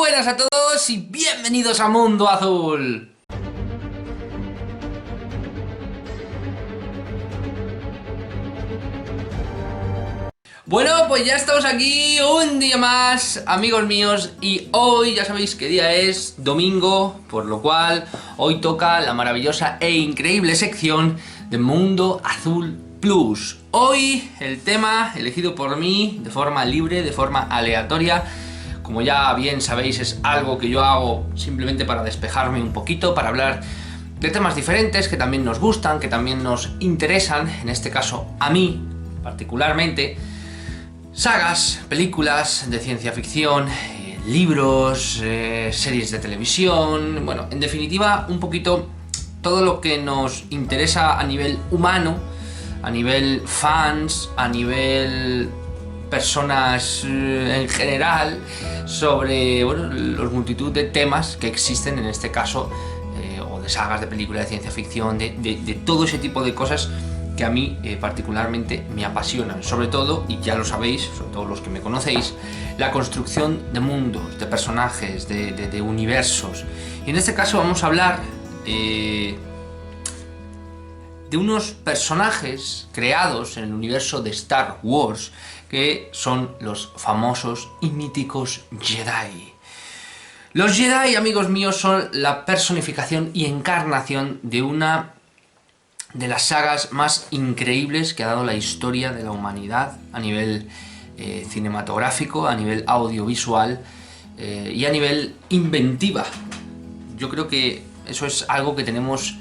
buenas a todos y bienvenidos a Mundo Azul. Bueno, pues ya estamos aquí un día más, amigos míos, y hoy ya sabéis qué día es, domingo, por lo cual hoy toca la maravillosa e increíble sección de Mundo Azul Plus. Hoy el tema elegido por mí de forma libre, de forma aleatoria. Como ya bien sabéis, es algo que yo hago simplemente para despejarme un poquito, para hablar de temas diferentes que también nos gustan, que también nos interesan, en este caso a mí particularmente. Sagas, películas de ciencia ficción, libros, series de televisión, bueno, en definitiva un poquito todo lo que nos interesa a nivel humano, a nivel fans, a nivel personas en general, sobre bueno, los multitud de temas que existen en este caso, o de sagas, de películas de ciencia ficción, de todo ese tipo de cosas que a mí particularmente me apasionan, sobre todo, y ya lo sabéis, sobre todo los que me conocéis, la construcción de mundos, de personajes, de universos. Y en este caso vamos a hablar de unos personajes creados en el universo de Star Wars, que son los famosos y míticos Jedi. Los Jedi, amigos míos, son la personificación y encarnación de una de las sagas más increíbles que ha dado la historia de la humanidad a nivel cinematográfico, a nivel audiovisual y a nivel inventiva. Yo creo que eso es algo que tenemos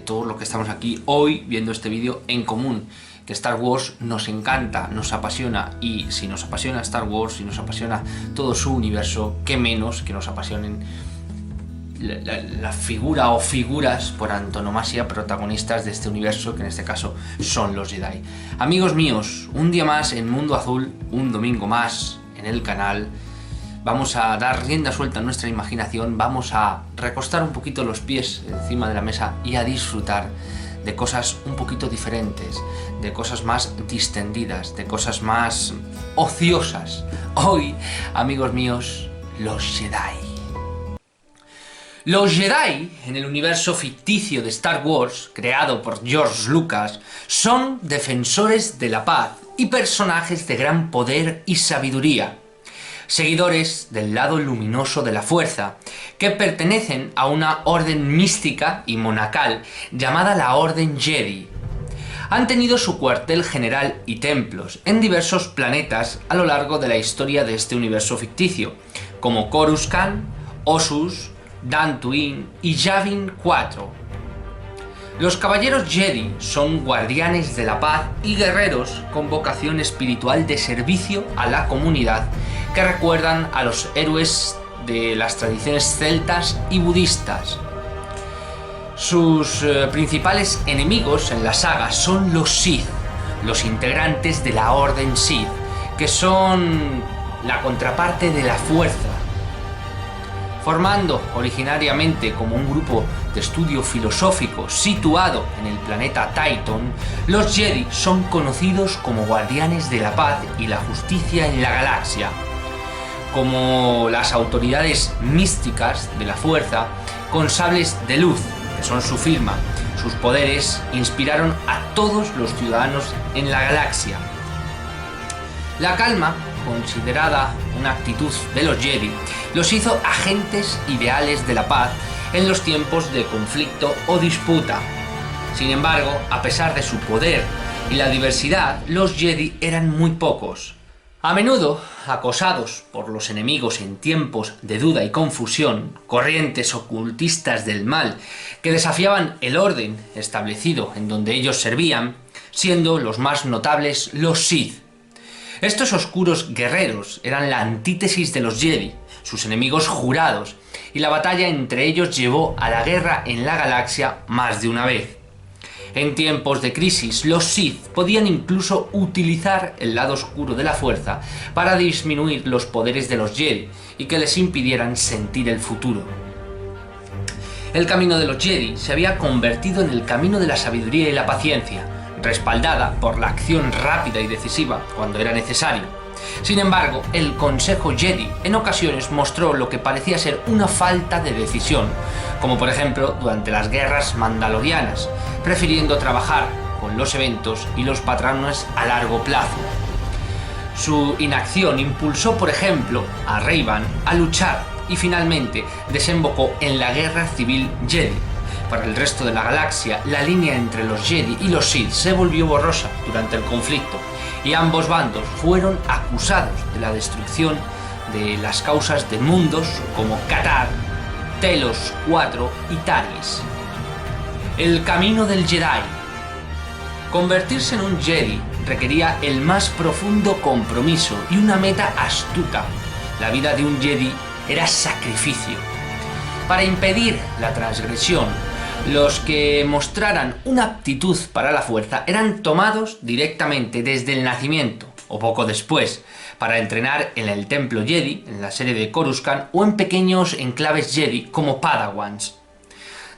todos los que estamos aquí hoy viendo este vídeo en común, que Star Wars nos encanta, nos apasiona, y si nos apasiona Star Wars, si nos apasiona todo su universo, qué menos que nos apasionen la figura o figuras por antonomasia protagonistas de este universo, que en este caso son los Jedi. Amigos míos, un día más en Mundo Azul, un domingo más en el canal. Vamos a dar rienda suelta a nuestra imaginación, vamos a recostar un poquito los pies encima de la mesa y a disfrutar de cosas un poquito diferentes, de cosas más distendidas, de cosas más ociosas. Hoy, amigos míos, los Jedi. Los Jedi, en el universo ficticio de Star Wars, creado por George Lucas, son defensores de la paz y personajes de gran poder y sabiduría, seguidores del lado luminoso de la fuerza, que pertenecen a una orden mística y monacal llamada la Orden Jedi. Han tenido su cuartel general y templos en diversos planetas a lo largo de la historia de este universo ficticio, como Coruscant, Ossus, Dantooine y Yavin 4. Los caballeros Jedi son guardianes de la paz y guerreros con vocación espiritual de servicio a la comunidad, que recuerdan a los héroes de las tradiciones celtas y budistas. Sus principales enemigos en la saga son los Sith, los integrantes de la Orden Sith, que son la contraparte de la fuerza. Formando originariamente como un grupo de estudio filosófico situado en el planeta Titan, los Jedi son conocidos como guardianes de la paz y la justicia en la galaxia. Como las autoridades místicas de la fuerza, con sables de luz, que son su firma, sus poderes inspiraron a todos los ciudadanos en la galaxia. La calma, considerada una actitud de los Jedi, los hizo agentes ideales de la paz en los tiempos de conflicto o disputa. Sin embargo, a pesar de su poder y la diversidad, los Jedi eran muy pocos. A menudo acosados por los enemigos en tiempos de duda y confusión, corrientes ocultistas del mal que desafiaban el orden establecido en donde ellos servían, siendo los más notables los Sith. Estos oscuros guerreros eran la antítesis de los Jedi, sus enemigos jurados, y la batalla entre ellos llevó a la guerra en la galaxia más de una vez. En tiempos de crisis, los Sith podían incluso utilizar el lado oscuro de la fuerza para disminuir los poderes de los Jedi y que les impidieran sentir el futuro. El camino de los Jedi se había convertido en el camino de la sabiduría y la paciencia, respaldada por la acción rápida y decisiva cuando era necesario. Sin embargo, el Consejo Jedi en ocasiones mostró lo que parecía ser una falta de decisión, como por ejemplo durante las guerras mandalorianas, prefiriendo trabajar con los eventos y los patrones a largo plazo. Su inacción impulsó, por ejemplo, a Ray-Ban a luchar y finalmente desembocó en la Guerra Civil Jedi. Para el resto de la galaxia, la línea entre los Jedi y los Sith se volvió borrosa durante el conflicto y ambos bandos fueron acusados de la destrucción de las causas de mundos como Katar, Telos 4 y Taris. El camino del Jedi. Convertirse en un Jedi requería el más profundo compromiso y una meta astuta. La vida de un Jedi era sacrificio. Para impedir la transgresión, los que mostraran una aptitud para la fuerza eran tomados directamente desde el nacimiento, o poco después, para entrenar en el Templo Jedi, en la serie de Coruscant, o en pequeños enclaves Jedi como Padawans.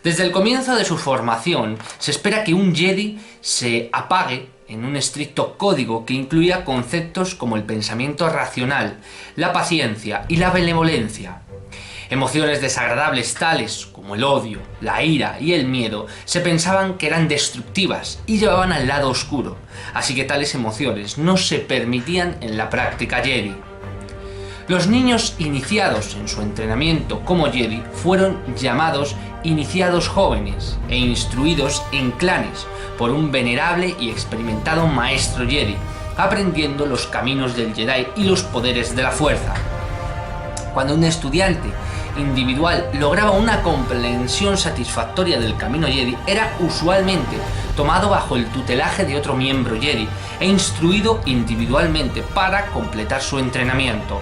Desde el comienzo de su formación, se espera que un Jedi se apague en un estricto código que incluía conceptos como el pensamiento racional, la paciencia y la benevolencia. Emociones desagradables tales como el odio, la ira y el miedo se pensaban que eran destructivas y llevaban al lado oscuro, así que tales emociones no se permitían en la práctica Jedi. Los niños iniciados en su entrenamiento como Jedi fueron llamados iniciados jóvenes e instruidos en clanes por un venerable y experimentado maestro Jedi, aprendiendo los caminos del Jedi y los poderes de la fuerza. Cuando un estudiante individual lograba una comprensión satisfactoria del camino Jedi, era usualmente tomado bajo el tutelaje de otro miembro Jedi e instruido individualmente para completar su entrenamiento.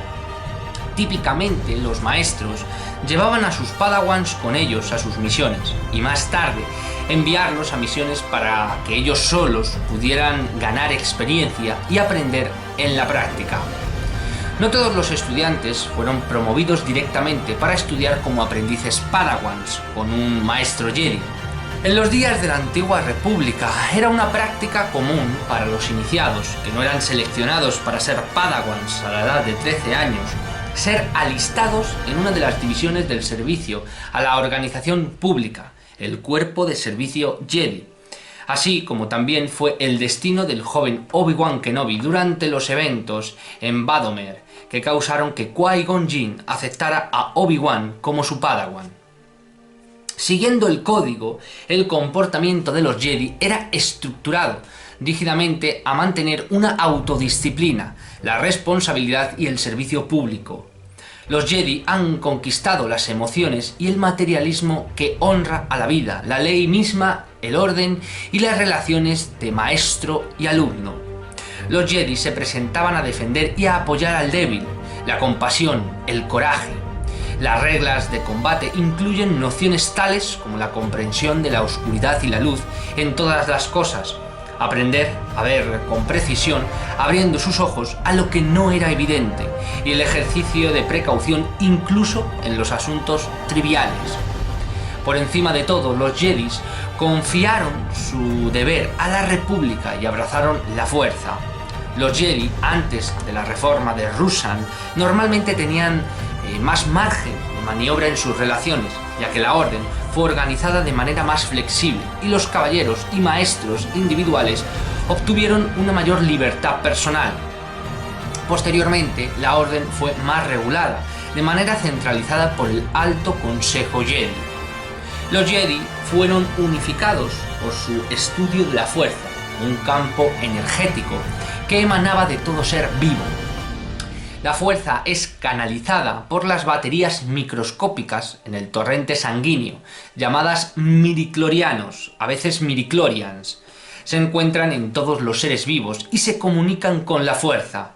Típicamente, los maestros llevaban a sus padawans con ellos a sus misiones y más tarde enviarlos a misiones para que ellos solos pudieran ganar experiencia y aprender en la práctica. No todos los estudiantes fueron promovidos directamente para estudiar como aprendices padawans con un maestro Jedi. En los días de la Antigua República era una práctica común para los iniciados, que no eran seleccionados para ser padawans a la edad de 13 años, ser alistados en una de las divisiones del servicio a la organización pública, el Cuerpo de Servicio Jedi. Así como también fue el destino del joven Obi-Wan Kenobi durante los eventos en Badomer, que causaron que Qui-Gon Jinn aceptara a Obi-Wan como su Padawan. Siguiendo el código, el comportamiento de los Jedi era estructurado rígidamente a mantener una autodisciplina, la responsabilidad y el servicio público. Los Jedi han conquistado las emociones y el materialismo que honra a la vida, la ley misma, el orden y las relaciones de maestro y alumno. Los Jedi se presentaban a defender y a apoyar al débil, la compasión, el coraje. Las reglas de combate incluyen nociones tales como la comprensión de la oscuridad y la luz en todas las cosas, aprender a ver con precisión, abriendo sus ojos a lo que no era evidente, y el ejercicio de precaución incluso en los asuntos triviales. Por encima de todo, los Jedis confiaron su deber a la República y abrazaron la fuerza. Los Jedi, antes de la reforma de Ruusan, normalmente tenían más margen de maniobra en sus relaciones, ya que la orden fue organizada de manera más flexible y los caballeros y maestros individuales obtuvieron una mayor libertad personal. Posteriormente, la orden fue más regulada, de manera centralizada por el Alto Consejo Jedi. Los Jedi fueron unificados por su estudio de la fuerza, un campo energético que emanaba de todo ser vivo. La fuerza es canalizada por las baterías microscópicas en el torrente sanguíneo, llamadas midichlorianos, a veces midichlorians. Se encuentran en todos los seres vivos y se comunican con la fuerza.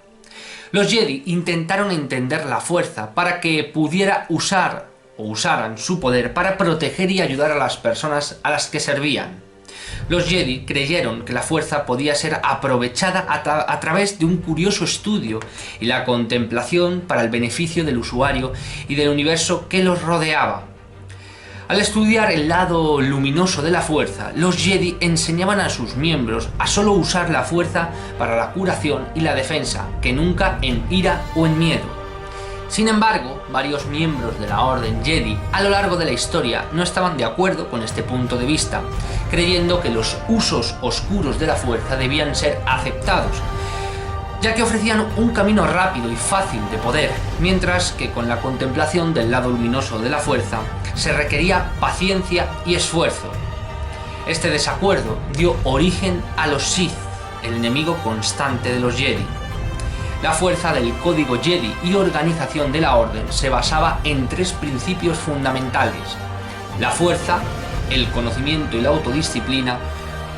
Los Jedi intentaron entender la fuerza para que pudiera usaran su poder para proteger y ayudar a las personas a las que servían. Los Jedi creyeron que la fuerza podía ser aprovechada a través de un curioso estudio y la contemplación para el beneficio del usuario y del universo que los rodeaba. Al estudiar el lado luminoso de la fuerza, los Jedi enseñaban a sus miembros a solo usar la fuerza para la curación y la defensa, que nunca en ira o en miedo. Sin embargo, varios miembros de la Orden Jedi a lo largo de la historia no estaban de acuerdo con este punto de vista, creyendo que los usos oscuros de la fuerza debían ser aceptados, ya que ofrecían un camino rápido y fácil de poder, mientras que con la contemplación del lado luminoso de la fuerza se requería paciencia y esfuerzo. Este desacuerdo dio origen a los Sith, el enemigo constante de los Jedi. La fuerza del código Jedi y organización de la Orden se basaba en 3 principios fundamentales: la fuerza, el conocimiento y la autodisciplina,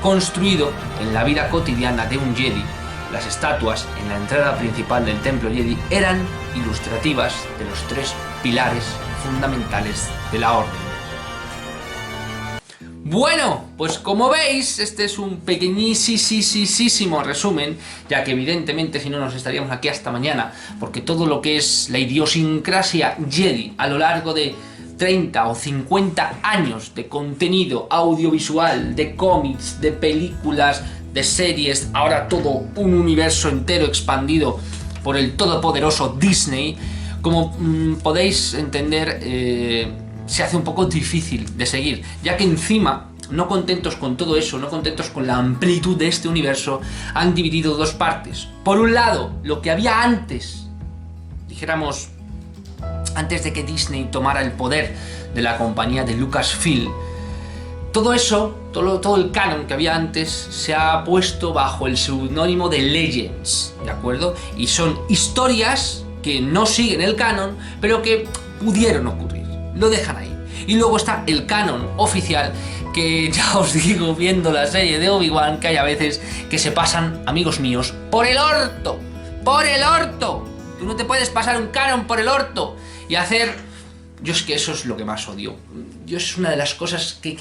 construido en la vida cotidiana de un Jedi. Las estatuas en la entrada principal del templo Jedi eran ilustrativas de los 3 pilares fundamentales de la Orden. Bueno, pues como veis, este es un pequeñísimo resumen, ya que evidentemente si no nos estaríamos aquí hasta mañana, porque todo lo que es la idiosincrasia Jedi a lo largo de 30 o 50 años de contenido audiovisual, de cómics, de películas, de series, ahora todo un universo entero expandido por el todopoderoso Disney, como podéis entender, se hace un poco difícil de seguir, ya que encima, no contentos con todo eso, no contentos con la amplitud de este universo, han dividido 2 partes. Por un lado, lo que había antes, dijéramos, antes de que Disney tomara el poder de la compañía de Lucasfilm, todo eso, todo el canon que había antes, se ha puesto bajo el seudónimo de Legends, ¿de acuerdo? Y son historias que no siguen el canon, pero que pudieron ocurrir. Lo dejan ahí. Y luego está el canon oficial, que ya os digo, viendo la serie de Obi-Wan, que hay a veces que se pasan, amigos míos, por el orto. ¡Por el orto! Tú no te puedes pasar un canon por el orto y hacer... Yo es que eso es lo que más odio. Yo es una de las cosas que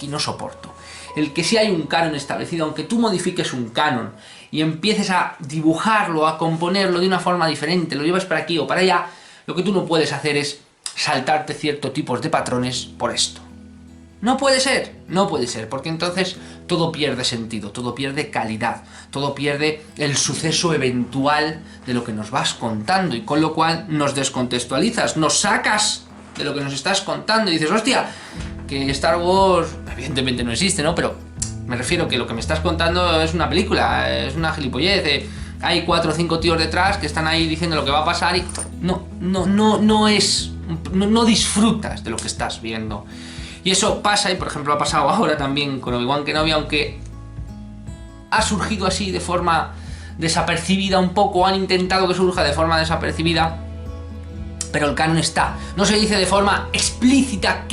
no soporto. El que si hay un canon establecido, aunque tú modifiques un canon y empieces a dibujarlo, a componerlo de una forma diferente, lo llevas para aquí o para allá, lo que tú no puedes hacer es saltarte ciertos tipos de patrones por esto. No puede ser, porque entonces todo pierde sentido, todo pierde calidad, todo pierde el suceso eventual de lo que nos vas contando, y con lo cual nos descontextualizas, nos sacas de lo que nos estás contando y dices, hostia, que Star Wars evidentemente no existe, ¿no? Pero me refiero que lo que me estás contando es una película, es una gilipollez, hay 4 o 5 tíos detrás que están ahí diciendo lo que va a pasar y no disfrutas de lo que estás viendo. Y eso pasa, y por ejemplo ha pasado ahora también con Obi-Wan Kenobi, aunque ha surgido así de forma desapercibida un poco, han intentado que surja de forma desapercibida, pero el canon está. No se dice de forma explícita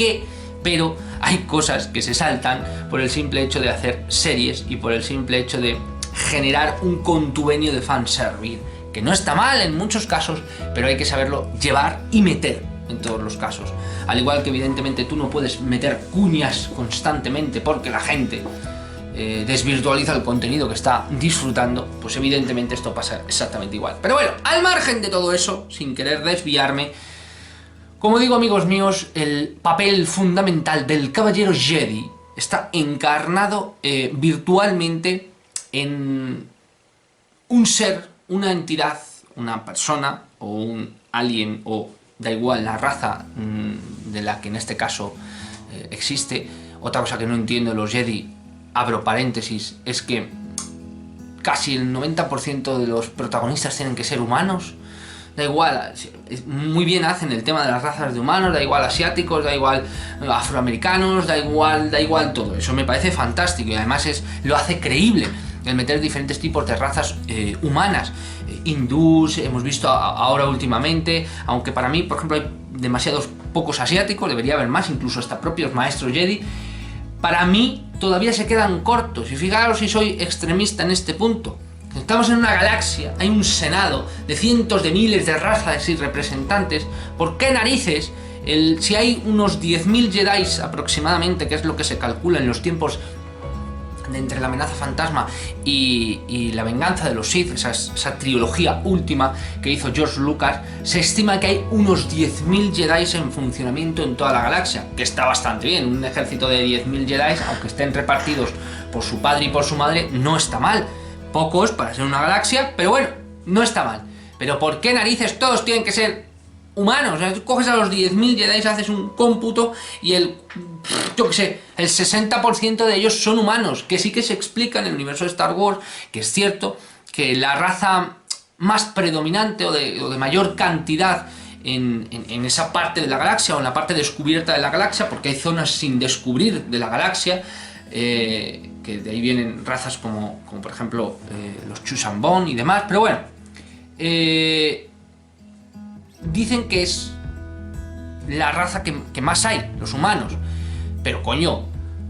pero hay cosas que se saltan por el simple hecho de hacer series y por el simple hecho de generar un contubernio de fanservice, que no está mal en muchos casos, pero hay que saberlo llevar y meter en todos los casos. Al igual que evidentemente tú no puedes meter cuñas constantemente porque la gente desvirtualiza el contenido que está disfrutando, pues evidentemente esto pasa exactamente igual. Pero bueno, al margen de todo eso, sin querer desviarme, como digo, amigos míos, el papel fundamental del Caballero Jedi está encarnado virtualmente en un ser, una entidad, una persona o un alien, o da igual la raza de la que en este caso existe. Otra cosa que no entiendo de los Jedi, abro paréntesis, es que casi el 90% de los protagonistas tienen que ser humanos. Da igual, muy bien hacen el tema de las razas de humanos, da igual asiáticos, da igual afroamericanos, da igual todo. Eso me parece fantástico y además lo hace creíble el meter diferentes tipos de razas humanas. Hindús, hemos visto ahora últimamente, aunque para mí, por ejemplo, hay demasiados pocos asiáticos, debería haber más, incluso hasta propios maestros Jedi. Para mí todavía se quedan cortos, y fijaros si soy extremista en este punto. Estamos en una galaxia, hay un senado de cientos de miles de razas y representantes. ¿Por qué narices, si hay unos 10.000 Jedi aproximadamente, que es lo que se calcula en los tiempos de entre la amenaza fantasma y la venganza de los Sith, esa trilogía última que hizo George Lucas, se estima que hay unos 10.000 Jedi en funcionamiento en toda la galaxia, que está bastante bien. Un ejército de 10.000 Jedi, aunque estén repartidos por su padre y por su madre, no está mal. Pocos para ser una galaxia, pero bueno, no está mal. Pero ¿por qué narices todos tienen que ser humanos? O sea, tú coges a los 10.000 Jedi, haces un cómputo y el 60% de ellos son humanos, que sí que se explica en el universo de Star Wars, que es cierto que la raza más predominante o de mayor cantidad en esa parte de la galaxia, o en la parte descubierta de la galaxia, porque hay zonas sin descubrir de la galaxia, que de ahí vienen razas como por ejemplo los Chusambon y demás, pero bueno, dicen que es la raza que más hay, los humanos. Pero coño,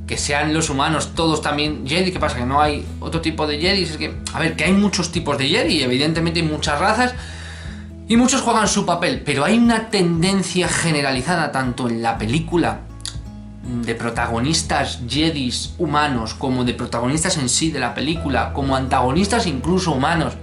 que sean los humanos todos también Jedi, ¿qué pasa? Que no hay otro tipo de Jedi. Es que, a ver, que hay muchos tipos de Jedi, evidentemente hay muchas razas y muchos juegan su papel, pero hay una tendencia generalizada tanto en la película de protagonistas Jedis humanos, como de protagonistas en sí de la película, como antagonistas incluso humanos.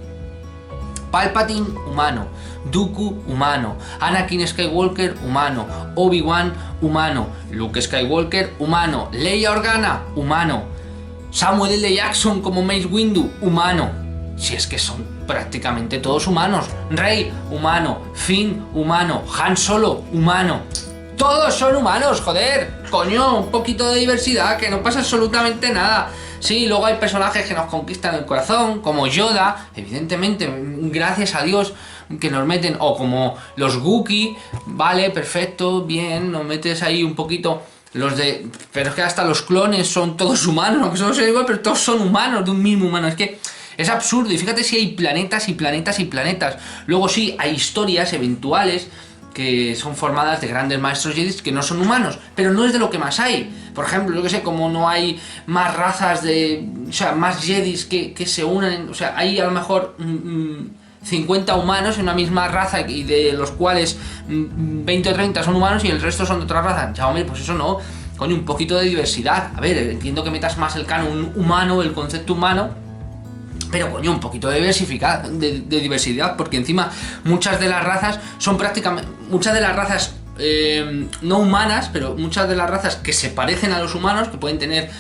Palpatine, humano. Dooku, humano. Anakin Skywalker, humano. Obi-Wan, humano. Luke Skywalker, humano. Leia Organa, humano. Samuel L. Jackson como Mace Windu, humano. Si es que son prácticamente todos humanos. Rey, humano. Finn, humano. Han Solo, humano. Todos son humanos, joder. Coño, un poquito de diversidad, que no pasa absolutamente nada. Sí, luego hay personajes que nos conquistan el corazón, como Yoda, evidentemente, gracias a Dios que nos meten, o como los Wookiee, vale, perfecto, bien, nos metes ahí un poquito los de... Pero es que hasta los clones son todos humanos, aunque solo sean igual, pero todos son humanos, de un mismo humano, es que es absurdo, y fíjate si hay planetas y planetas y planetas. Luego sí, hay historias eventuales que son formadas de grandes maestros Jedi que no son humanos, pero no es de lo que más hay. Por ejemplo, yo que sé, como no hay más razas de... O sea, más Jedis que se unen, o sea, hay a lo mejor 50 humanos en una misma raza y de los cuales 20 o 30 son humanos y el resto son de otra raza. Ya, hombre, pues eso no, coño, un poquito de diversidad. A ver, entiendo que metas más el canon humano, el concepto humano, pero coño, un poquito de diversidad, porque encima muchas de las razas son prácticamente... Muchas de las razas no humanas, pero muchas de las razas que se parecen a los humanos, que pueden tener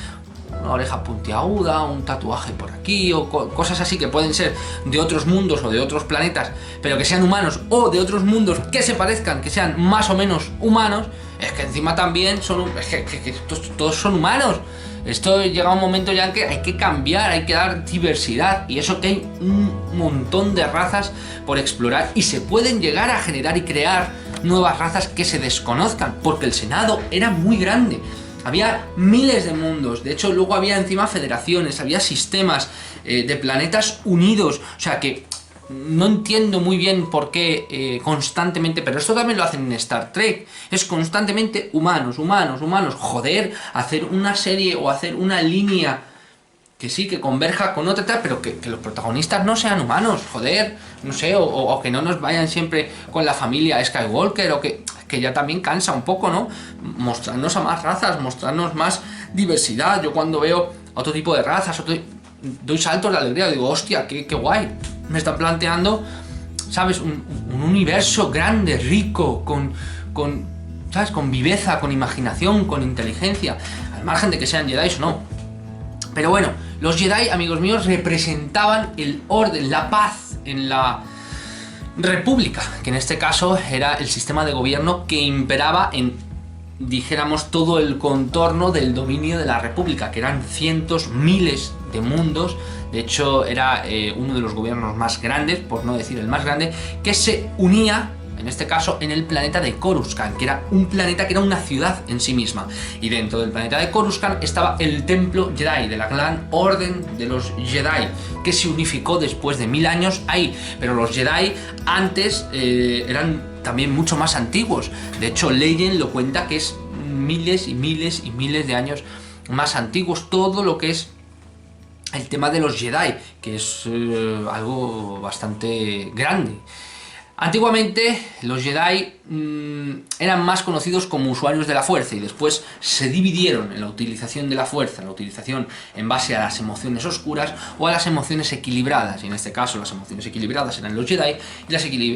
una oreja puntiaguda, un tatuaje por aquí, o cosas así que pueden ser de otros mundos o de otros planetas, pero que sean humanos, o de otros mundos que se parezcan, que sean más o menos humanos, es que encima también son... Es que todos son humanos. Esto llega a un momento ya en que hay que cambiar, hay que dar diversidad, y eso que hay un montón de razas por explorar y se pueden llegar a generar y crear nuevas razas que se desconozcan, porque el Senado era muy grande, había miles de mundos, de hecho luego había encima federaciones, había sistemas de planetas unidos, o sea que no entiendo muy bien por qué constantemente, pero esto también lo hacen en Star Trek, es constantemente humanos, humanos, humanos, joder, hacer una serie o hacer una línea que sí, que converja con otra, pero que los protagonistas no sean humanos, joder, no sé, o que no nos vayan siempre con la familia Skywalker, o que ya también cansa un poco, ¿no? Mostrarnos a más razas, mostrarnos más diversidad. Yo cuando veo otro tipo de razas, doy saltos de alegría, digo, hostia, qué guay. Me están planteando, ¿sabes? Un universo grande, rico, ¿sabes? Con viveza, con imaginación, con inteligencia, al margen de que sean Jedi o no. Pero bueno, los Jedi, amigos míos, representaban el orden, la paz en la República, que en este caso era el sistema de gobierno que imperaba en, dijéramos, todo el contorno del dominio de la República, que eran cientos, miles de mundos. De hecho, era uno de los gobiernos más grandes, por no decir el más grande, que se unía, en este caso, en el planeta de Coruscant, que era un planeta que era una ciudad en sí misma. Y dentro del planeta de Coruscant estaba el Templo Jedi, de la Gran Orden de los Jedi, que se unificó después de 1000 años ahí. Pero los Jedi antes eran también mucho más antiguos. De hecho, Legend lo cuenta que es miles y miles y miles de años más antiguos. Todo lo que es el tema de los Jedi, que es algo bastante grande. Antiguamente los Jedi eran más conocidos como usuarios de la fuerza y después se dividieron en la utilización de la fuerza, en la utilización en base a las emociones oscuras o a las emociones equilibradas. Y en este caso las emociones equilibradas eran los Jedi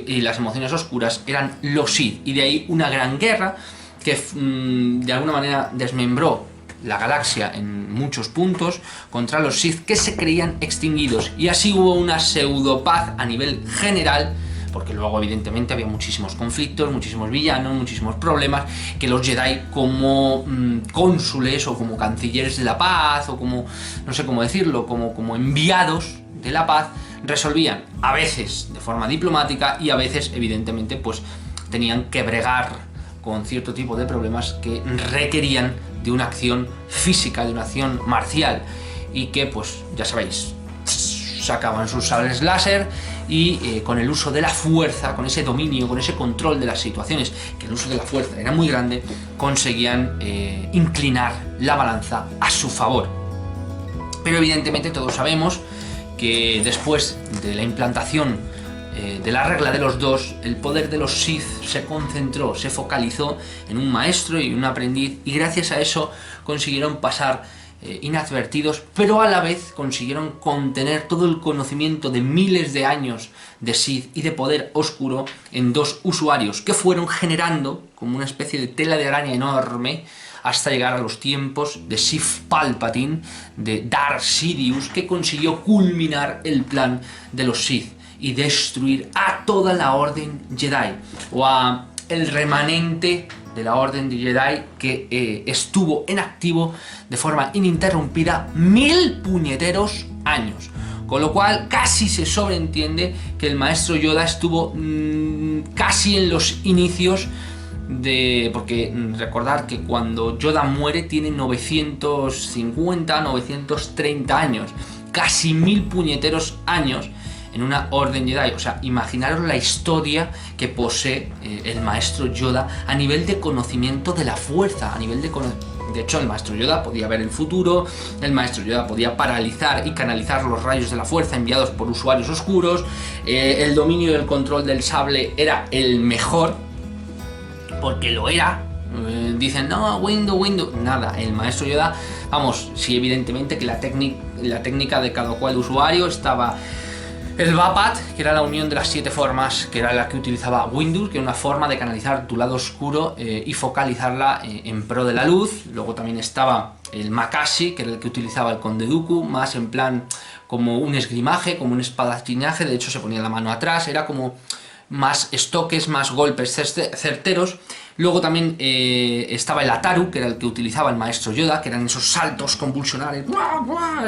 y las emociones oscuras eran los Sith. Y de ahí una gran guerra que de alguna manera desmembró la galaxia en muchos puntos contra los Sith, que se creían extinguidos, y así hubo una pseudopaz a nivel general, porque luego evidentemente había muchísimos conflictos, muchísimos villanos, muchísimos problemas que los Jedi como cónsules o como cancilleres de la paz o como, no sé cómo decirlo, como enviados de la paz resolvían, a veces de forma diplomática y a veces evidentemente pues tenían que bregar con cierto tipo de problemas que requerían de una acción física, de una acción marcial, y que pues ya sabéis, sacaban sus sables láser y con el uso de la fuerza, con ese dominio, con ese control de las situaciones, que el uso de la fuerza era muy grande, conseguían inclinar la balanza a su favor. Pero evidentemente todos sabemos que después de la implantación de la regla de los dos, el poder de los Sith se concentró, se focalizó en un maestro y un aprendiz, y gracias a eso consiguieron pasar inadvertidos, pero a la vez consiguieron contener todo el conocimiento de miles de años de Sith y de poder oscuro en dos usuarios que fueron generando como una especie de tela de araña enorme hasta llegar a los tiempos de Sith Palpatine, de Darth Sidious, que consiguió culminar el plan de los Sith y destruir a toda la Orden Jedi, o a el remanente de la Orden de Jedi que estuvo en activo de forma ininterrumpida 1000 puñeteros años. Con lo cual casi se sobreentiende que el maestro Yoda estuvo casi en los inicios de... Porque recordar que cuando Yoda muere tiene 950, 930 años, casi 1000 puñeteros años en una Orden Jedi. O sea, imaginaros la historia que posee el maestro Yoda a nivel de conocimiento de la fuerza, a nivel de hecho, el maestro Yoda podía ver el futuro, el maestro Yoda podía paralizar y canalizar los rayos de la fuerza enviados por usuarios oscuros, el dominio y el control del sable era el mejor, porque lo era. Dicen, no, Windu, nada, el maestro Yoda, vamos, sí, evidentemente que la técnica de cada cual usuario estaba... El Vapat, que era la unión de las 7 formas, que era la que utilizaba Windu, que era una forma de canalizar tu lado oscuro y focalizarla en pro de la luz. Luego también estaba el Makashi, que era el que utilizaba el Conde Dooku, más en plan como un esgrimaje, como un espadachinaje. De hecho se ponía la mano atrás, era como más estoques, más golpes certeros. Luego también estaba el Ataru, que era el que utilizaba el maestro Yoda, que eran esos saltos convulsionales,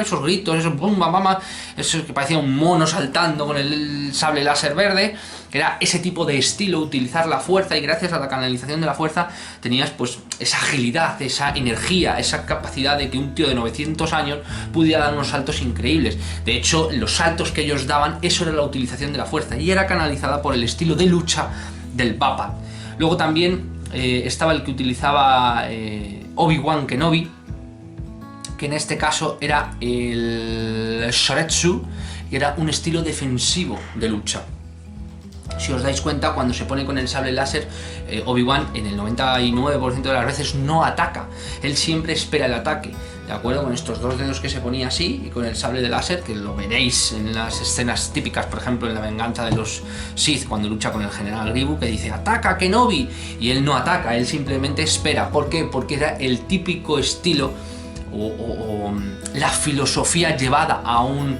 esos gritos, esos bum, bam, bam, eso que parecía un mono saltando con el sable láser verde, que era ese tipo de estilo, utilizar la fuerza, y gracias a la canalización de la fuerza tenías pues esa agilidad, esa energía, esa capacidad de que un tío de 900 años pudiera dar unos saltos increíbles. De hecho, los saltos que ellos daban, eso era la utilización de la fuerza, y era canalizada por el estilo de lucha del Vapat. Luego también estaba el que utilizaba Obi-Wan Kenobi, que en este caso era el Shoretsu, que era un estilo defensivo de lucha. Si os dais cuenta, cuando se pone con el sable láser, Obi-Wan en el 99% de las veces no ataca, él siempre espera el ataque, ¿de acuerdo? Con estos dos dedos que se ponía así y con el sable de láser, que lo veréis en las escenas típicas, por ejemplo en la venganza de los Sith, cuando lucha con el general Grievous, que dice ¡ataca, Kenobi! Y él no ataca, él simplemente espera. ¿Por qué? Porque era el típico estilo o la filosofía llevada a un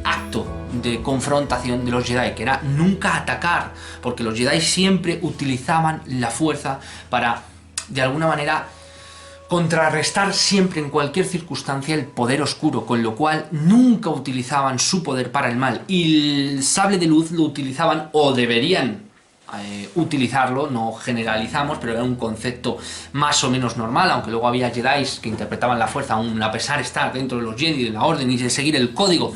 acto de confrontación de los Jedi, que era nunca atacar, porque los Jedi siempre utilizaban la fuerza para, de alguna manera, contrarrestar siempre en cualquier circunstancia el poder oscuro, con lo cual nunca utilizaban su poder para el mal, y el sable de luz lo utilizaban, o deberían utilizarlo, no generalizamos, pero era un concepto más o menos normal, aunque luego había Jedi que interpretaban la fuerza aún a pesar de estar dentro de los Jedi, de la Orden y de seguir el código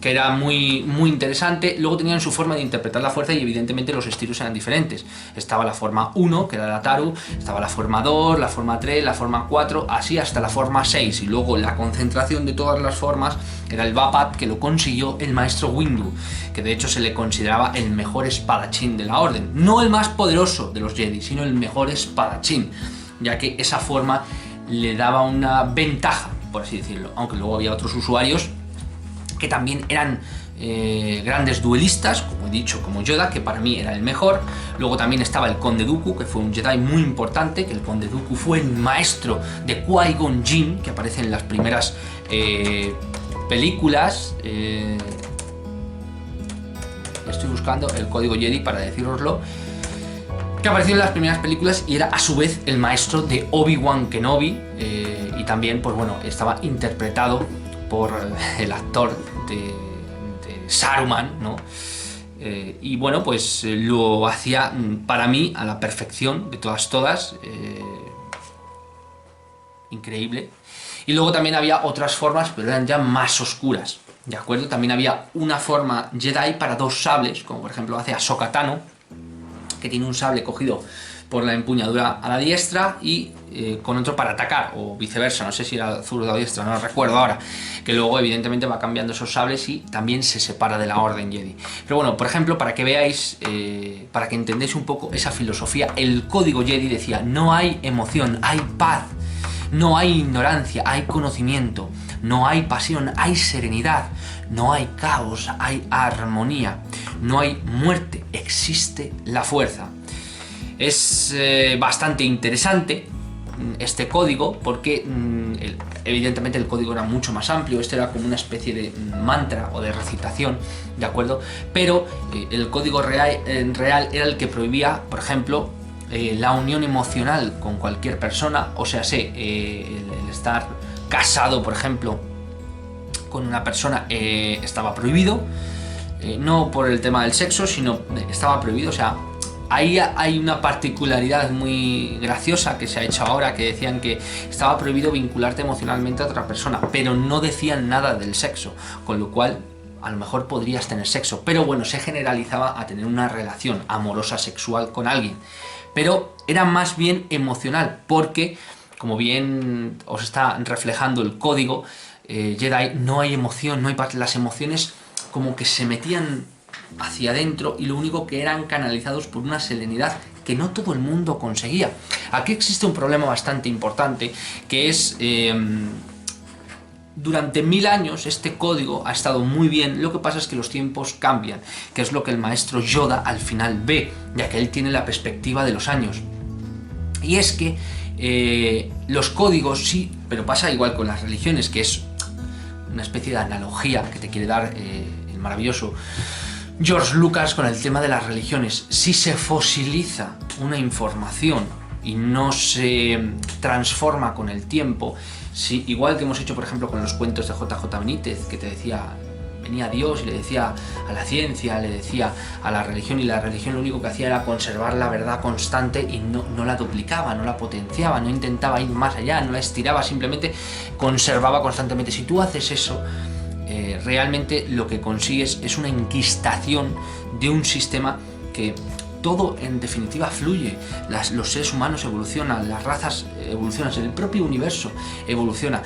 que era muy interesante. Luego tenían su forma de interpretar la fuerza y evidentemente los estilos eran diferentes. Estaba la forma 1, que era la Taru, estaba la forma 2, la forma 3, la forma 4, así hasta la forma 6. Y luego la concentración de todas las formas era el Vapat, que lo consiguió el maestro Windu, que de hecho se le consideraba el mejor espadachín de la orden. No el más poderoso de los Jedi, sino el mejor espadachín, ya que esa forma le daba una ventaja, por así decirlo. Aunque luego había otros usuarios que también eran grandes duelistas, como he dicho, como Yoda, que para mí era el mejor. Luego también estaba el Conde Dooku, que fue un Jedi muy importante, que el Conde Dooku fue el maestro de Qui-Gon Jinn, que aparece en las primeras películas. Estoy buscando el código Jedi para decíroslo, que apareció en las primeras películas y era a su vez el maestro de Obi-Wan Kenobi, y también, pues bueno, estaba interpretado por el actor de Saruman, ¿no? Y bueno, pues lo hacía para mí a la perfección, de todas, increíble. Y luego también había otras formas, pero eran ya más oscuras, ¿de acuerdo? También había una forma Jedi para 2 sables, como por ejemplo hace Ahsoka Tano, que tiene un sable cogido por la empuñadura a la diestra y con otro para atacar, o viceversa, no sé si era zurda o diestra, no lo recuerdo ahora, que luego evidentemente va cambiando esos sables y también se separa de la Orden Jedi. Pero bueno, por ejemplo, para que veáis, para que entendáis un poco esa filosofía, el código Jedi decía: no hay emoción, hay paz, no hay ignorancia, hay conocimiento, no hay pasión, hay serenidad, no hay caos, hay armonía, no hay muerte, existe la fuerza. Es bastante interesante este código porque evidentemente el código era mucho más amplio. Este era como una especie de mantra o de recitación, ¿de acuerdo? Pero el código real era el que prohibía, por ejemplo, la unión emocional con cualquier persona, o sea, el estar casado, por ejemplo, con una persona estaba prohibido, no por el tema del sexo, sino estaba prohibido, o sea, ahí hay una particularidad muy graciosa que se ha hecho ahora, que decían que estaba prohibido vincularte emocionalmente a otra persona, pero no decían nada del sexo, con lo cual a lo mejor podrías tener sexo, pero bueno, se generalizaba a tener una relación amorosa sexual con alguien, pero era más bien emocional, porque como bien os está reflejando el código Jedi, no hay emoción, no hay paz, las emociones como que se metían hacia adentro y lo único que eran canalizados por una serenidad que no todo el mundo conseguía. Aquí existe un problema bastante importante, que es durante 1000 años este código ha estado muy bien, lo que pasa es que los tiempos cambian, que es lo que el maestro Yoda al final ve, ya que él tiene la perspectiva de los años. Y es que los códigos sí, pero pasa igual con las religiones, que es una especie de analogía que te quiere dar el maravilloso George Lucas con el tema de las religiones. Si se fosiliza una información y no se transforma con el tiempo, si, igual que hemos hecho por ejemplo con los cuentos de JJ Benítez, que te decía, venía Dios y le decía a la ciencia, le decía a la religión, y la religión lo único que hacía era conservar la verdad constante y no la duplicaba, no la potenciaba, no intentaba ir más allá, no la estiraba, simplemente conservaba constantemente. Si tú haces eso, realmente lo que consigues es una enquistación de un sistema que todo en definitiva fluye. Los seres humanos evolucionan, las razas evolucionan, el propio universo evoluciona.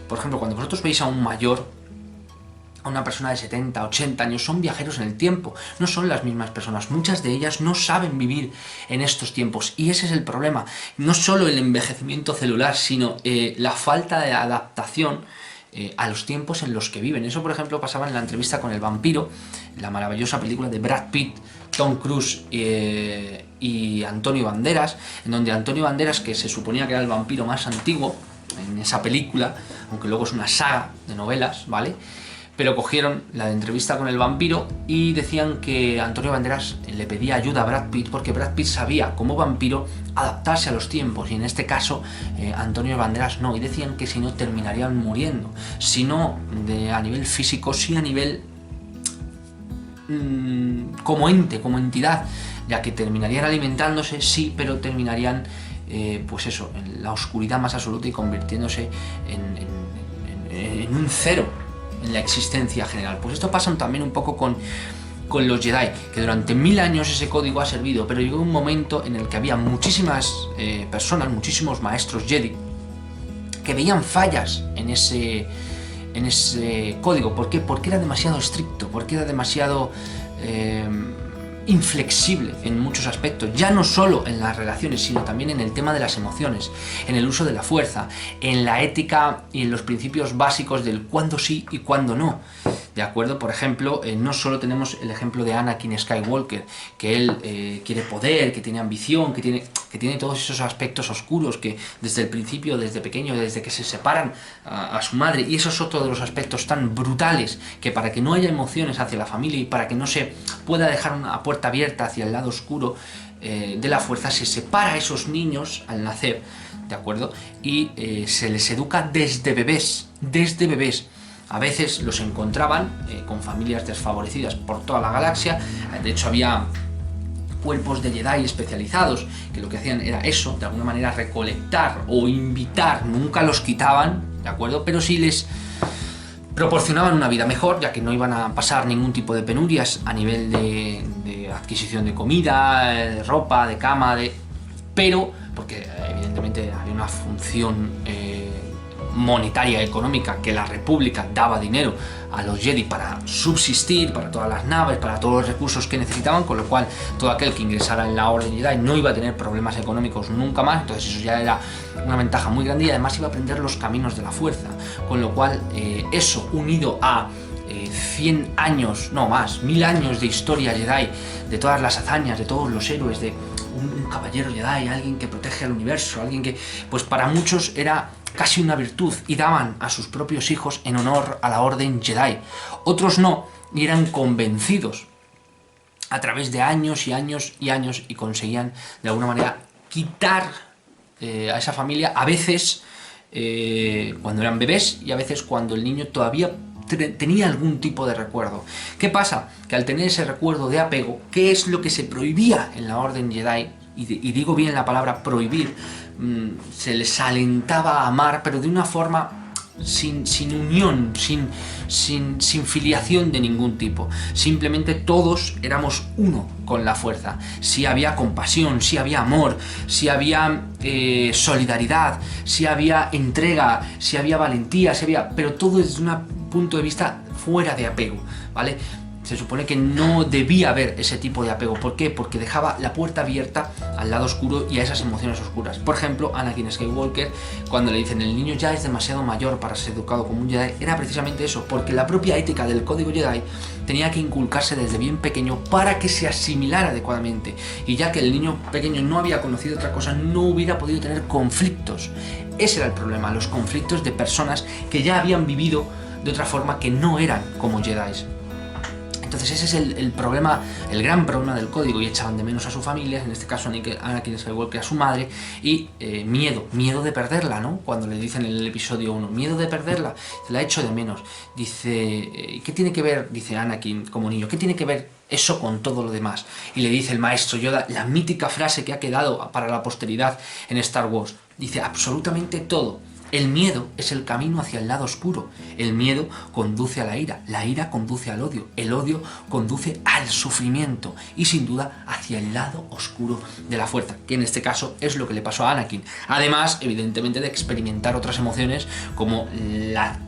Por ejemplo, cuando vosotros veis a un mayor, a una persona de 70, 80 años, son viajeros en el tiempo, no son las mismas personas, muchas de ellas no saben vivir en estos tiempos, y ese es el problema, no solo el envejecimiento celular, sino la falta de adaptación a los tiempos en los que viven. Eso, por ejemplo, pasaba en la entrevista con el vampiro, la maravillosa película de Brad Pitt, Tom Cruise y Antonio Banderas, en donde Antonio Banderas, que se suponía que era el vampiro más antiguo en esa película, aunque luego es una saga de novelas, ¿vale?, pero cogieron la de entrevista con el vampiro y decían que Antonio Banderas le pedía ayuda a Brad Pitt porque Brad Pitt sabía, como vampiro, adaptarse a los tiempos, y en este caso Antonio Banderas no, y decían que si no terminarían muriendo, si no a nivel físico, sí a nivel como ente, como entidad, ya que terminarían alimentándose, sí, pero terminarían pues eso, en la oscuridad más absoluta y convirtiéndose en un cero. en la existencia general. Pues esto pasa también un poco con los Jedi, que durante 1000 años ese código ha servido, pero llegó un momento en el que había muchísimas personas, muchísimos maestros Jedi, que veían fallas en ese código. ¿Por qué? Porque era demasiado estricto, porque era demasiado inflexible en muchos aspectos, ya no solo en las relaciones, sino también en el tema de las emociones, en el uso de la fuerza, en la ética y en los principios básicos del cuándo sí y cuándo no. ¿De acuerdo? Por ejemplo, no solo tenemos el ejemplo de Anakin Skywalker, que él quiere poder, que tiene ambición, que tiene todos esos aspectos oscuros que desde el principio, desde pequeño, desde que se separan a su madre, y eso es otro de los aspectos tan brutales, que para que no haya emociones hacia la familia y para que no se pueda dejar una puerta abierta hacia el lado oscuro de la fuerza, se separa a esos niños al nacer, ¿de acuerdo? Y se les educa desde bebés, A veces los encontraban con familias desfavorecidas por toda la galaxia. De hecho, había cuerpos de Jedi especializados que lo que hacían era eso, de alguna manera recolectar o invitar, nunca los quitaban, ¿de acuerdo? Pero sí les proporcionaban una vida mejor, ya que no iban a pasar ningún tipo de penurias a nivel de adquisición de comida, de ropa, de cama, pero, porque evidentemente había una función monetaria, económica, que la República daba dinero a los Jedi para subsistir, para todas las naves, para todos los recursos que necesitaban, con lo cual todo aquel que ingresara en la Orden Jedi no iba a tener problemas económicos nunca más. Entonces eso ya era una ventaja muy grande, y además iba a aprender los caminos de la fuerza, con lo cual eso unido a 100 años, no más, 1000 años de historia Jedi, de todas las hazañas, de todos los héroes, de un caballero Jedi, alguien que protege al universo, alguien que, pues para muchos era casi una virtud, y daban a sus propios hijos en honor a la Orden Jedi. Otros no, y eran convencidos a través de años y años y años, y conseguían de alguna manera quitar a esa familia, a veces cuando eran bebés, y a veces cuando el niño todavía tenía algún tipo de recuerdo. ¿Qué pasa? Que al tener ese recuerdo de apego, ¿qué es lo que se prohibía en la Orden Jedi? Y digo bien la palabra prohibir. Se les alentaba a amar, pero de una forma sin unión, sin filiación de ningún tipo. Simplemente todos éramos uno con la fuerza. Sí había compasión, sí había amor, sí había solidaridad, sí había entrega, sí había valentía, pero todo desde un punto de vista fuera de apego, ¿vale? Se supone que no debía haber ese tipo de apego. ¿Por qué? Porque dejaba la puerta abierta al lado oscuro y a esas emociones oscuras. Por ejemplo, Anakin Skywalker, cuando le dicen el niño ya es demasiado mayor para ser educado como un Jedi, era precisamente eso, porque la propia ética del código Jedi tenía que inculcarse desde bien pequeño para que se asimilara adecuadamente. Y ya que el niño pequeño no había conocido otra cosa, no hubiera podido tener conflictos. Ese era el problema, los conflictos de personas que ya habían vivido de otra forma, que no eran como Jedi. Entonces ese es el problema, el gran problema del código, y echaban de menos a su familia, en este caso Anakin Skywalker a su madre, y miedo de perderla, ¿no? Cuando le dicen en el episodio 1, miedo de perderla, se la echo de menos. Dice, ¿qué tiene que ver? Dice Anakin como niño, ¿qué tiene que ver eso con todo lo demás? Y le dice el maestro Yoda la mítica frase que ha quedado para la posteridad en Star Wars. Dice, absolutamente todo. El miedo es el camino hacia el lado oscuro. El miedo conduce a la ira conduce al odio, el odio conduce al sufrimiento y sin duda hacia el lado oscuro de la fuerza, que en este caso es lo que le pasó a Anakin. Además, evidentemente, de experimentar otras emociones como la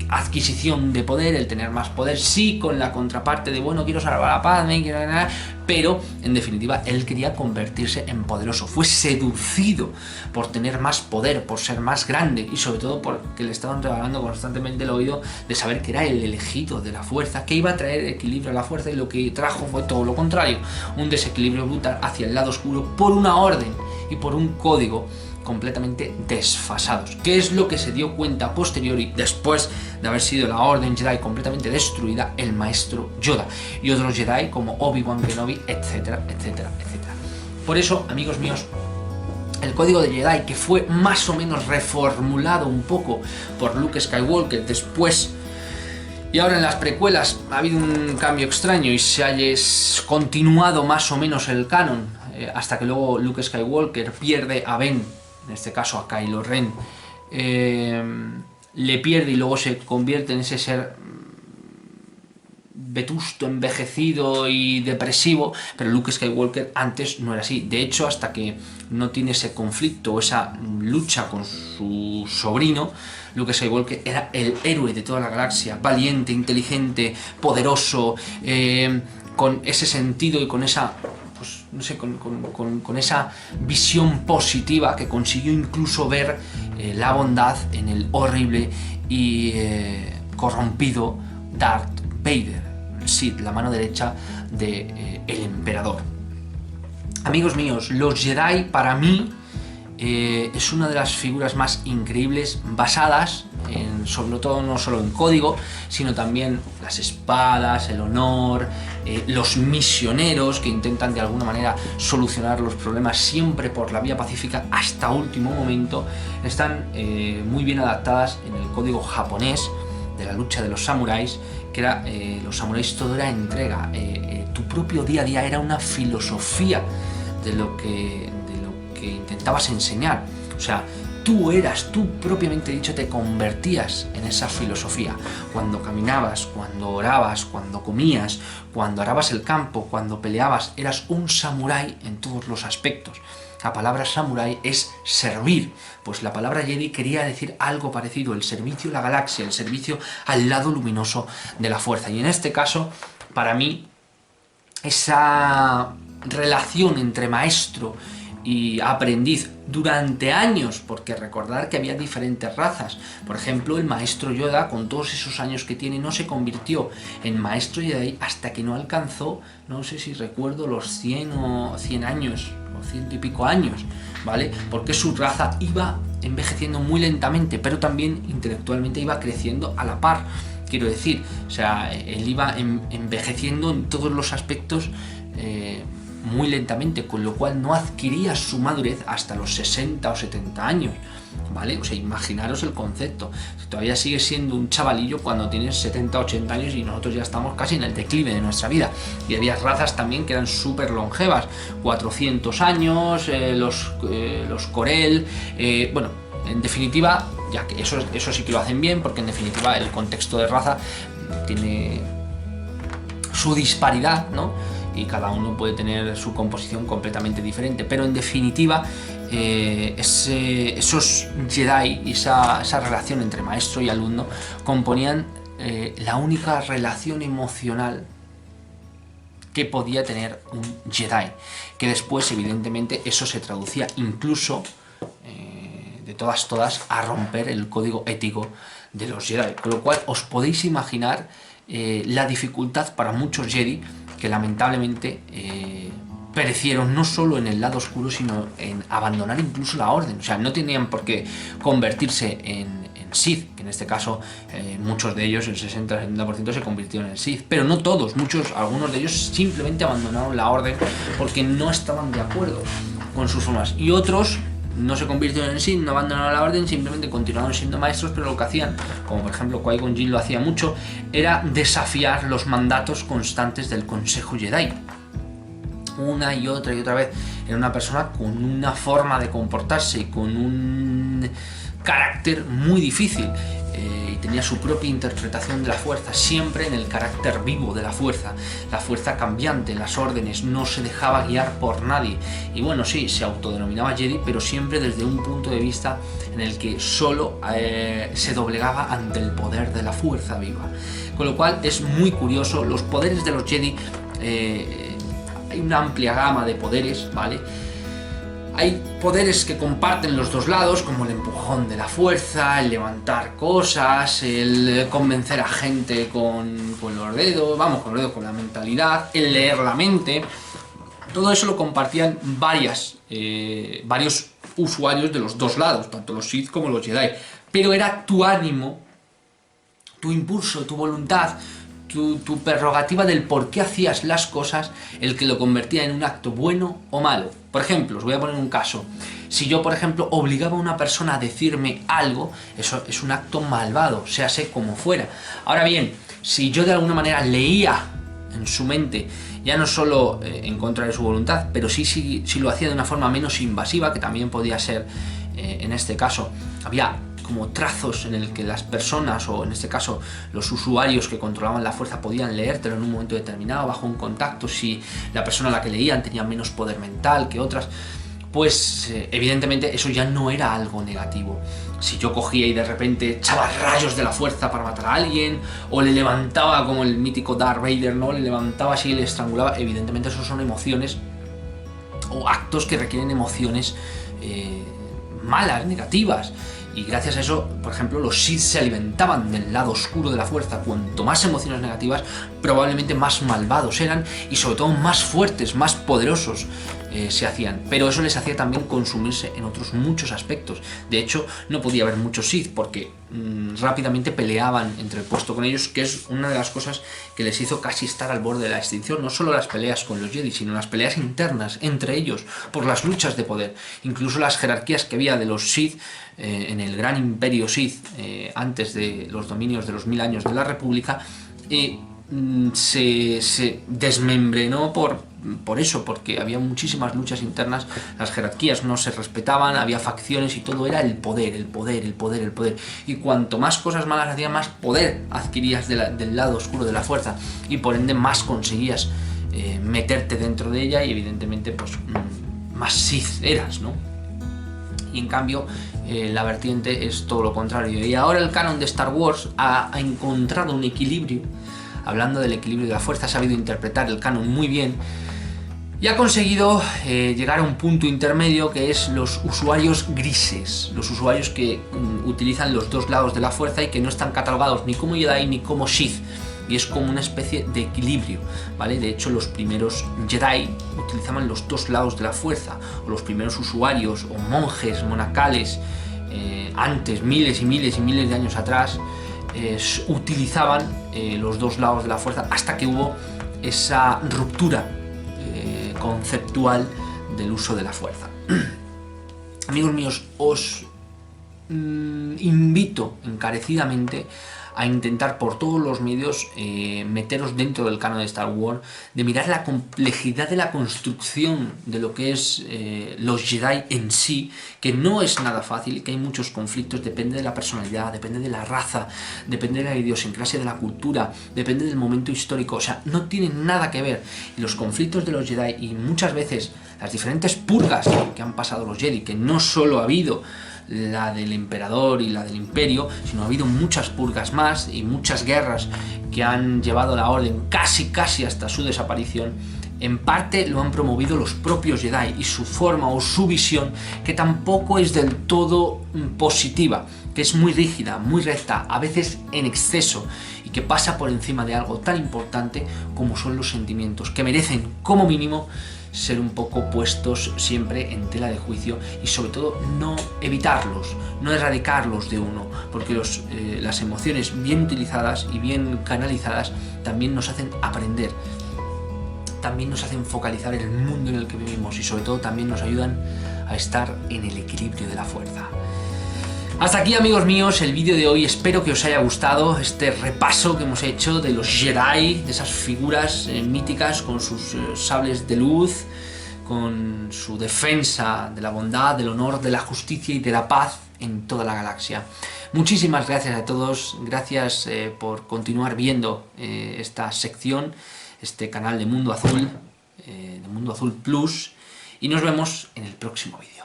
adquisición de poder, el tener más poder, sí, con la contraparte de, bueno, quiero salvar a Padme, pero en definitiva él quería convertirse en poderoso. Fue seducido por tener más poder, por ser más grande, y sobre todo porque le estaban regalando constantemente el oído de saber que era el elegido de la fuerza, que iba a traer equilibrio a la fuerza, y lo que trajo fue todo lo contrario, un desequilibrio brutal hacia el lado oscuro por una orden y por un código completamente desfasados. ¿Qué es lo que se dio cuenta posteriori, después de haber sido la Orden Jedi completamente destruida, el maestro Yoda y otros Jedi como Obi-Wan Kenobi, etcétera, etcétera, etcétera? Por eso, amigos míos, el código de Jedi, que fue más o menos reformulado un poco por Luke Skywalker después, y ahora en las precuelas ha habido un cambio extraño y se haya continuado más o menos el canon, hasta que luego Luke Skywalker pierde a Ben, en este caso a Kylo Ren. le pierde y luego se convierte en ese ser vetusto, envejecido y depresivo, pero Luke Skywalker antes no era así. De hecho, hasta que no tiene ese conflicto o esa lucha con su sobrino, Luke Skywalker era el héroe de toda la galaxia, valiente, inteligente, poderoso, con ese sentido y con esa, pues no sé, con esa visión positiva que consiguió incluso ver la bondad en el horrible y corrompido Darth Vader, Sith, la mano derecha del emperador. Amigos míos, los Jedi para mí es una de las figuras más increíbles, basadas en, sobre todo, no solo en código, sino también las espadas, el honor, los misioneros que intentan de alguna manera solucionar los problemas siempre por la vía pacífica hasta último momento. Están muy bien adaptadas en el código japonés de la lucha de los samuráis, que era, los samuráis todo era entrega, tu propio día a día era una filosofía de lo que intentabas enseñar, o sea, tú propiamente dicho te convertías en esa filosofía, cuando caminabas, cuando orabas, cuando comías, cuando arabas el campo, cuando peleabas, eras un samurái en todos los aspectos. La palabra samurái es servir, pues la palabra Jedi quería decir algo parecido, el servicio a la galaxia, el servicio al lado luminoso de la fuerza. Y en este caso, para mí, esa relación entre maestro y aprendiz durante años, porque recordar que había diferentes razas. Por ejemplo, el maestro Yoda, con todos esos años que tiene, no se convirtió en maestro Jedi hasta que no alcanzó, no sé si recuerdo, los 100 años, o 100 y pico años, ¿vale? Porque su raza iba envejeciendo muy lentamente, pero también intelectualmente iba creciendo a la par. Quiero decir, o sea, él iba envejeciendo en todos los aspectos muy lentamente, con lo cual no adquiría su madurez hasta los 60 o 70 años, ¿vale? O sea, imaginaros el concepto. Todavía sigue siendo un chavalillo cuando tienes 70 o 80 años y nosotros ya estamos casi en el declive de nuestra vida. Y había razas también que eran súper longevas, 400 años, los Corel, bueno, en definitiva, ya que eso sí que lo hacen bien, porque en definitiva el contexto de raza tiene su disparidad, ¿no? Y cada uno puede tener su composición completamente diferente, pero en definitiva esos Jedi y esa relación entre maestro y alumno componían la única relación emocional que podía tener un Jedi, que después evidentemente eso se traducía incluso de todas a romper el código ético de los Jedi, con lo cual os podéis imaginar la dificultad para muchos Jedi que lamentablemente perecieron no solo en el lado oscuro, sino en abandonar incluso la orden. O sea, no tenían por qué convertirse en Sith, que en este caso muchos de ellos, el 60-70% se convirtieron en Sith, pero no todos, algunos de ellos simplemente abandonaron la orden porque no estaban de acuerdo con sus formas, y otros no se convirtieron en Sith, no abandonaron la orden, simplemente continuaron siendo maestros, pero lo que hacían, como por ejemplo Qui-Gon Jinn lo hacía mucho, era desafiar los mandatos constantes del Consejo Jedi. Una y otra vez. Era una persona con una forma de comportarse y con un carácter muy difícil. Y tenía su propia interpretación de la fuerza, siempre en el carácter vivo de la fuerza cambiante, las órdenes, no se dejaba guiar por nadie. Y bueno, sí, se autodenominaba Jedi, pero siempre desde un punto de vista en el que solo se doblegaba ante el poder de la fuerza viva. Con lo cual es muy curioso, los poderes de los Jedi, hay una amplia gama de poderes, ¿vale? Hay poderes que comparten los dos lados, como el empujón de la fuerza, el levantar cosas, el convencer a gente con los dedos, con la mentalidad, el leer la mente. Todo eso lo compartían varios usuarios de los dos lados, tanto los Sith como los Jedi. Pero era tu ánimo, tu impulso, tu voluntad, tu prerrogativa del por qué hacías las cosas el que lo convertía en un acto bueno o malo. Por ejemplo, os voy a poner un caso. Si yo, por ejemplo, obligaba a una persona a decirme algo, eso es un acto malvado, séase como fuera. Ahora bien, si yo de alguna manera leía en su mente, ya no solo en contra de su voluntad, pero sí lo hacía de una forma menos invasiva, que también podía ser, en este caso, había como trazos en el que las personas, o en este caso los usuarios que controlaban la fuerza, podían leértelo en un momento determinado, bajo un contacto, si la persona a la que leían tenía menos poder mental que otras, pues evidentemente eso ya no era algo negativo. Si yo cogía y de repente echaba rayos de la fuerza para matar a alguien, o le levantaba como el mítico Darth Vader, ¿no? Le levantaba así y le estrangulaba, evidentemente eso son emociones o actos que requieren emociones malas, negativas. Y gracias a eso, por ejemplo, los Sith se alimentaban del lado oscuro de la fuerza. Cuanto más emociones negativas, probablemente más malvados eran y sobre todo más fuertes, más poderosos se hacían. Pero eso les hacía también consumirse en otros muchos aspectos. De hecho, no podía haber muchos Sith porque rápidamente peleaban entre el puesto con ellos, que es una de las cosas que les hizo casi estar al borde de la extinción. No solo las peleas con los Jedi, sino las peleas internas entre ellos por las luchas de poder. Incluso las jerarquías que había de los Sith en el gran imperio Sith antes de los dominios de los 1000 años de la República se desmembrenó por eso, porque había muchísimas luchas internas, las jerarquías no se respetaban, había facciones y todo era el poder, el poder, el poder, el poder. Y cuanto más cosas malas hacías, más poder adquirías del lado oscuro de la fuerza y por ende más conseguías meterte dentro de ella y evidentemente pues más Sith eras, ¿no? Y en cambio la vertiente es todo lo contrario. Y ahora el canon de Star Wars ha encontrado un equilibrio. Hablando del equilibrio de la fuerza, ha sabido interpretar el canon muy bien y ha conseguido llegar a un punto intermedio que es los usuarios grises, los usuarios que utilizan los dos lados de la fuerza y que no están catalogados ni como Jedi ni como Sith, y es como una especie de equilibrio, ¿vale? De hecho, los primeros Jedi utilizaban los dos lados de la fuerza, o los primeros usuarios o monjes monacales antes, miles y miles y miles de años atrás, utilizaban los dos lados de la fuerza hasta que hubo esa ruptura conceptual del uso de la fuerza. Amigos míos, os invito encarecidamente a intentar por todos los medios meteros dentro del canon de Star Wars, de mirar la complejidad de la construcción de lo que es los Jedi en sí, que no es nada fácil, que hay muchos conflictos, depende de la personalidad, depende de la raza, depende de la idiosincrasia de la cultura, depende del momento histórico, o sea, no tienen nada que ver. Y los conflictos de los Jedi y muchas veces las diferentes purgas que han pasado los Jedi, que no solo ha habido la del emperador y la del imperio, sino ha habido muchas purgas más y muchas guerras que han llevado a la orden casi hasta su desaparición. En parte lo han promovido los propios Jedi y su forma o su visión, que tampoco es del todo positiva, que es muy rígida, muy recta, a veces en exceso, y que pasa por encima de algo tan importante como son los sentimientos, que merecen como mínimo ser un poco puestos siempre en tela de juicio y sobre todo no evitarlos, no erradicarlos de uno, porque las emociones bien utilizadas y bien canalizadas también nos hacen aprender, también nos hacen focalizar el mundo en el que vivimos y sobre todo también nos ayudan a estar en el equilibrio de la fuerza. Hasta aquí, amigos míos, el vídeo de hoy. Espero que os haya gustado este repaso que hemos hecho de los Jedi, de esas figuras míticas con sus sables de luz, con su defensa de la bondad, del honor, de la justicia y de la paz en toda la galaxia. Muchísimas gracias a todos, gracias por continuar viendo esta sección, este canal de Mundo Azul Plus, y nos vemos en el próximo vídeo.